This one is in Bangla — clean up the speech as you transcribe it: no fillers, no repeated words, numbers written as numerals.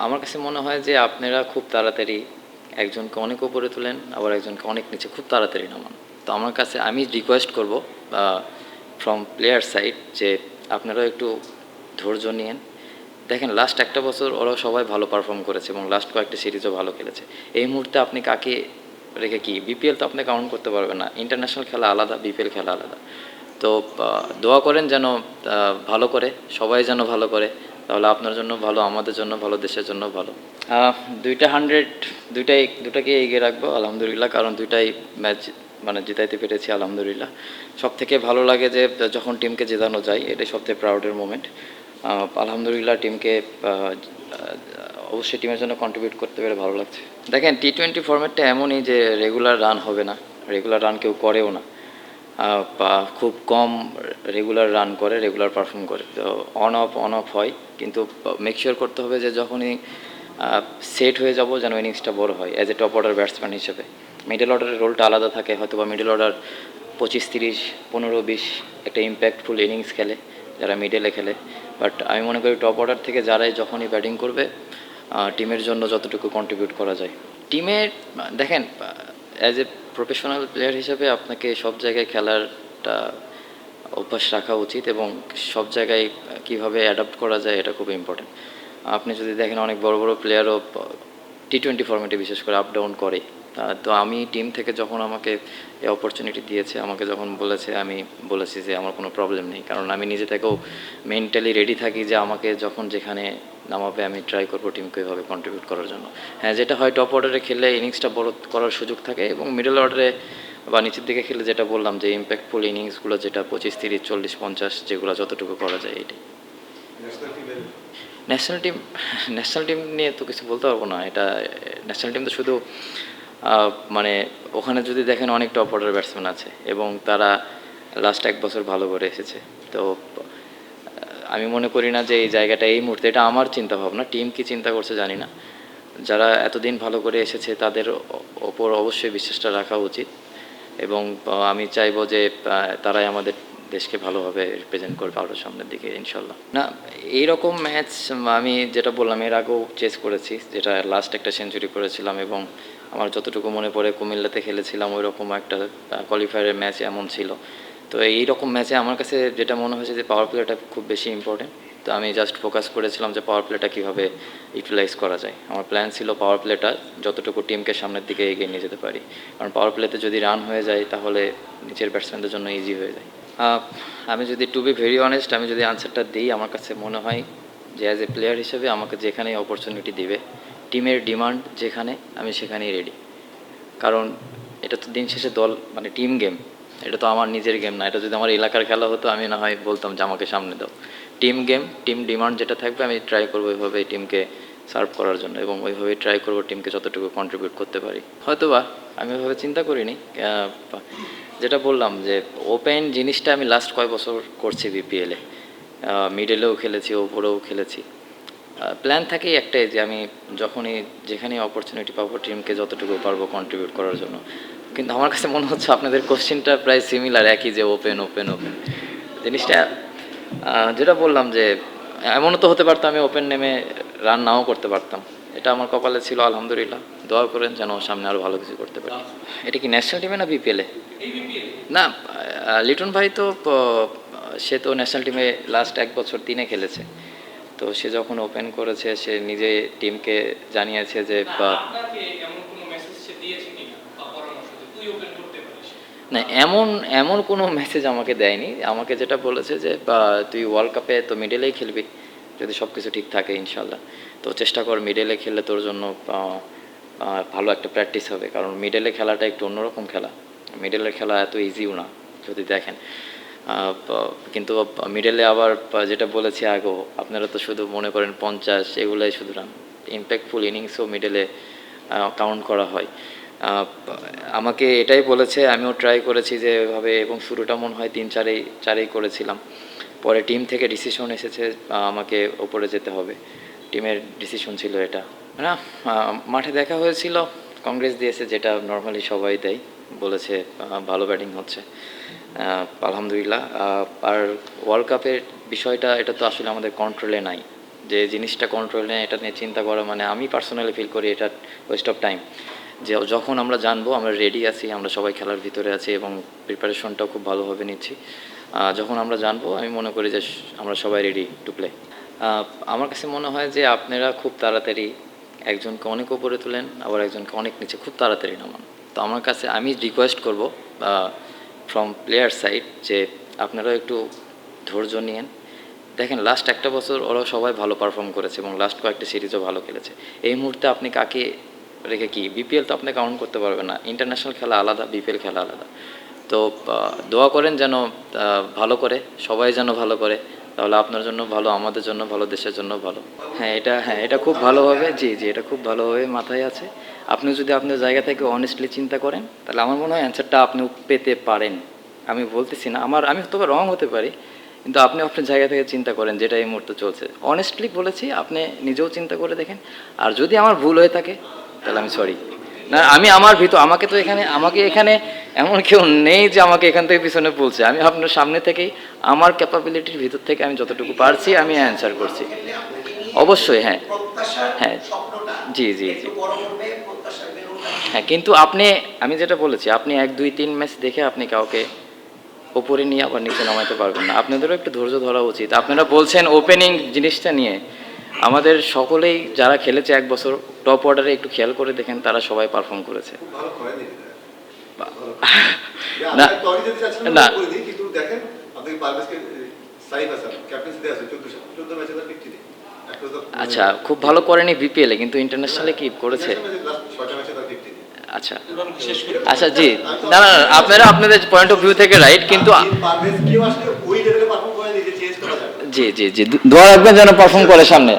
আমার কাছে মনে হয় যে আপনারা খুব তাড়াতাড়ি একজনকে অনেক উপরে তোলেন, আবার একজনকে অনেক নিচে খুব তাড়াতাড়ি নামান। তো আমার কাছে আমি রিকোয়েস্ট করব ফ্রম প্লেয়ার সাইড যে আপনারা একটু ধৈর্য নিয়েন। দেখেন লাস্ট একটা বছর ওরা সবাই ভালো পারফর্ম করেছে এবং লাস্ট কয়েকটা সিরিজও ভালো খেলেছে। এই মুহূর্তে আপনি কাকে রেখে কি বিপিএল তো আপনি কাউন্ট করতে পারবেন না, ইন্টারন্যাশনাল খেলা আলাদা, বিপিএল খেলা আলাদা। তো দোয়া করেন যেন ভালো করে, সবাই যেন ভালো করে, তাহলে আপনার জন্য ভালো, আমাদের জন্য ভালো, দেশের জন্য ভালো। দুইটা 100, দুটাকে এগিয়ে রাখবো আলহামদুলিল্লাহ, কারণ দুইটাই ম্যাচ মানে জিতাইতে পেরেছি আলহামদুলিল্লাহ। সব থেকে ভালো লাগে যে যখন টিমকে জেতানো যায়, এটাই সবথেকে প্রাউডের মোমেন্ট। আলহামদুলিল্লাহ টিমকে অবশ্যই টিমের জন্য কন্ট্রিবিউট করতে পেরে ভালো লাগছে। দেখেন টি-20 ফরম্যাটটা এমনই যে রেগুলার রান হবে না, রেগুলার রান কেউ করেও না, বা খুব কম রেগুলার রান করে, রেগুলার পারফর্ম করে। তো অন অফ হয়, কিন্তু মেক শিওর করতে হবে যে যখনই সেট হয়ে যাব যেন ইনিংসটা বড় হয় as a top order batsman হিসেবে। মিডল অর্ডারের রোলটা আলাদা থাকে, হয়তো বা মিডল অর্ডার 25, 30, 15, 20 একটা ইম্প্যাক্টফুল ইনিংস খেলে যারা মিডলে খেলে। বাট আমি মনে করি টপ অর্ডার থেকে যারাই যখনই ব্যাটিং করবে টিমের জন্য যতটুকু কন্ট্রিবিউট করা যায় টিমের। দেখেন অ্যাজ এ প্রফেশনাল প্লেয়ার হিসেবে আপনাকে সব জায়গায় খেলারটা অভ্যাস রাখা উচিত, এবং সব জায়গায় কীভাবে অ্যাডাপ্ট করা যায় এটা খুব ইম্পর্টেন্ট। আপনি যদি দেখেন অনেক বড় বড় প্লেয়ারও টি-20 ফর্মেটে বিশেষ করে আপ ডাউন করে। তো আমি টিম থেকে যখন আমাকে এই অপরচুনিটি দিয়েছে, আমাকে যখন বলেছে, আমি বলেছি যে আমার কোনো প্রবলেম নেই, কারণ আমি নিজে থেকেও মেন্টালি রেডি থাকি যে আমাকে যখন যেখানে নামাবে আমি ট্রাই করবো টিমকে এভাবে কন্ট্রিবিউট করার জন্য। হ্যাঁ, যেটা হয় টপ অর্ডারে খেললে ইনিংসটা বড় করার সুযোগ থাকে, এবং মিডল অর্ডারে বা নিচের দিকে খেলে যেটা বললাম যে ইম্প্যাক্টফুল ইনিংসগুলো যেটা 25, 30, 40, 50 যেগুলো যতটুকু করা যায় এটাই। ন্যাশনাল টিম ন্যাশনাল টিম নিয়ে তো কিছু বলতে পারবো না। এটা ন্যাশনাল টিম তো শুধু মানে ওখানে যদি দেখেন অনেক টপ অর্ডার ব্যাটসম্যান আছে এবং তারা লাস্ট 1 বছর ভালো করে এসেছে। তো আমি মনে করি না যে এই জায়গাটা এই মুহূর্তে, এটা আমার চিন্তা ভাবনা, টিম কি চিন্তা করছে জানি না। যারা এতদিন ভালো করে এসেছে তাদের ওপর অবশ্যই বিশ্বাসটা রাখা উচিত, এবং আমি চাইবো যে তারাই আমাদের দেশকে ভালোভাবে রিপ্রেজেন্ট করবে আরও সামনের দিকে ইনশাল্লাহ। না, এইরকম ম্যাচ আমি যেটা বললাম এর আগেও চেস করেছি, যেটা লাস্ট একটা সেঞ্চুরি করেছিলাম, এবং আমার যতটুকু মনে পড়ে কুমিল্লাতে খেলেছিলাম ওই রকম একটা কোয়ালিফায়ারের ম্যাচ এমন ছিল। তো এই রকম ম্যাচে আমার কাছে যেটা মনে হয়েছে যে পাওয়ার প্লেটা খুব বেশি ইম্পর্টেন্ট। তো আমি জাস্ট ফোকাস করেছিলাম যে পাওয়ার প্লেটা কীভাবে ইউটিলাইজ করা যায়। আমার প্ল্যান ছিল পাওয়ার প্লেটা যতটুকু টিমকে সামনের দিকে এগিয়ে নিয়ে যেতে পারি, কারণ পাওয়ার প্লেতে যদি রান হয়ে যায় তাহলে নিচের ব্যাটসম্যানদের জন্য ইজি হয়ে যায়। আমি যদি টু বি ভেরি অনেস্ট, আমি যদি আনসারটা দিই, আমার কাছে মনে হয় যে অ্যাজ এ প্লেয়ার হিসেবে আমাকে যেখানেই অপরচুনিটি দিবে, টিমের ডিমান্ড যেখানে, আমি সেখানেই রেডি। কারণ এটা তো দিন শেষে দল মানে টিম গেম, এটা তো আমার নিজের গেম না। এটা যদি আমার এলাকার খেলা হতো আমি না হয় বলতাম যে আমাকে সামনে দাও। টিম গেম, টিম ডিমান্ড যেটা থাকবে আমি ট্রাই করবো ওইভাবে টিমকে সার্ভ করার জন্য, এবং ওইভাবেই ট্রাই করবো টিমকে যতটুকু কন্ট্রিবিউট করতে পারি। হয়তোবা আমি ওইভাবে চিন্তা করিনি, যেটা বললাম যে ওপেন জিনিসটা আমি লাস্ট কয়েক বছর করছি বিপিএলে, মিডলেও খেলেছি, ওপরেও খেলেছি। প্ল্যান থাকে একটাই যে আমি যখনই যেখানেই অপরচুনিটি পাবো টিমকে যতটুকু পারবো কন্ট্রিবিউট করার জন্য। কিন্তু আমার কাছে মনে হচ্ছে আপনাদের কোশ্চেনটা প্রায় সিমিলার, একই, যে ওপেন ওপেন ওপেন জিনিসটা। যেটা বললাম যে এমনও তো হতে পারতো আমি ওপেন নেমে রান নাও করতে পারতাম, এটা আমার কপালে ছিল আলহামদুলিল্লাহ। দোয়া করেন যেন সামনে আরও ভালো কিছু করতে পারি। এটা কি ন্যাশনাল টিমে না বিপিএলে? না, লিটন ভাই তো সে তো ন্যাশনাল টিমে লাস্ট 1 বছর 3-এ খেলেছে। তো সে যখন ওপেন করেছে সে নিজে টিমকে জানিয়েছে যে না, এমন এমন কোনো মেসেজ আমাকে দেয়নি। আমাকে যেটা বলেছে যে তুই ওয়ার্ল্ড কাপে তো মিডলেই খেলবি, যদি সব কিছু ঠিক থাকে ইনশাল্লাহ, তো চেষ্টা কর মিডলে খেললে তোর জন্য ভালো একটা প্র্যাকটিস হবে, কারণ মিডলে খেলাটা একটু অন্যরকম খেলা। মিডলের খেলা এত ইজিও না যদি দেখেন। কিন্তু মিডলে আবার যেটা বলেছি আগেও, আপনারা তো শুধু মনে করেন 50 এগুলাই শুধু রান, ইম্প্যাক্টফুল ইনিংসও মিডলে কাউন্ট করা হয়। আমাকে এটাই বলেছে, আমিও ট্রাই করেছি যে এভাবে, এবং শুরুটা মনে হয় 3-4-4 করেছিলাম। পরে টিম থেকে ডিসিশন এসেছে আমাকে ওপরে যেতে হবে, টিমের ডিসিশন ছিল এটা না। মাঠে দেখা হয়েছিল, কংগ্রেস দিয়েছে, যেটা নর্মালি সবাই দেয়, বলেছে ভালো ব্যাটিং হচ্ছে আলহামদুলিল্লাহ। আর ওয়ার্ল্ড কাপের বিষয়টা এটা তো আসলে আমাদের কন্ট্রোলে নাই, যে জিনিসটা কন্ট্রোল নেই এটা নিয়ে চিন্তা করা মানে আমি পার্সোনালি ফিল করি এটা ওয়েস্ট অফ টাইম। যে যখন আমরা জানবো আমরা রেডি আছি, আমরা সবাই খেলার ভিতরে আছি এবং প্রিপারেশনটাও খুব ভালোভাবে নিচ্ছি, যখন আমরা জানবো আমি মনে করি যে আমরা সবাই রেডি টু প্লে। আমার কাছে মনে হয় যে আপনারা খুব তাড়াতাড়ি একজনকে অনেক উপরে তোলেন, আবার একজনকে অনেক নিচে খুব তাড়াতাড়ি নামান। তো আমার কাছে আমি রিকোয়েস্ট করব ফ্রম প্লেয়ার সাইড যে আপনারাও একটু ধৈর্য নিয়েন। দেখেন লাস্ট একটা বছর ওরা সবাই ভালো পারফর্ম করেছে এবং লাস্ট কয়েকটা সিরিজও ভালো খেলেছে। এই মুহূর্তে আপনি কাকে রেখে কি বিপিএল তো আপনি কাউন্ট করতে পারবেন না, ইন্টারন্যাশনাল খেলা আলাদা, বিপিএল খেলা আলাদা। তো দোয়া করেন যেন ভালো করে, সবাই যেন ভালো করে, তাহলে আপনার জন্য ভালো, আমাদের জন্য ভালো, দেশের জন্য ভালো। হ্যাঁ এটা খুব ভালোভাবে, জি এটা খুব ভালোভাবে মাথায় আছে। আপনি যদি আপনার জায়গা থেকে অনেস্টলি চিন্তা করেন তাহলে আমার মনে হয় অ্যান্সারটা আপনি পেতে পারেন। আমি বলতেছি না আমি তবে রং হতে পারি, কিন্তু আপনি আপনার জায়গা থেকে চিন্তা করেন যেটা এই মুহূর্তে চলছে। অনেস্টলি বলেছি, আপনি নিজেও চিন্তা করে দেখেন। আর যদি আমার ভুল হয়ে থাকে তাহলে আমি সরি। না আমি আমার ভিতর আমাকে এখানে এমন কেউ নেই যে আমাকে এখান থেকে পিছনে বলছে। আমি আপনার সামনে থেকেই আমার ক্যাপাবিলিটির ভিতর থেকে আমি যতটুকু পারছি আমি অ্যান্সার করছি। অবশ্যই হ্যাঁ জি হ্যাঁ, কিন্তু আমি যেটা বলেছি, আপনি 1-2-3 ম্যাচ দেখে আপনি কাউকে ওপরে নিয়ে আবার নিচে নামাতে পারবেন না। আপনাদেরও একটু ধৈর্য ধরা উচিত। আপনারা বলছেন ওপেনিং জিনিসটা নিয়ে, আমাদের সকলেই যারা খেলেছে 1 বছর টপ অর্ডারে একটু খেয়াল করে দেখেন তারা সবাই পারফর্ম করেছে। না না আচ্ছা, খুব ভালো করেনি বিপিএলে, কিন্তু ইন্টারন্যাশনালে কি করেছে? আচ্ছা আচ্ছা জি, না আপনারা আপনাদের পয়েন্ট অফ ভিউ থেকে রাইট, কিন্তু জি দোয়া রাখবেন যেন পারফর্ম করে সামনে।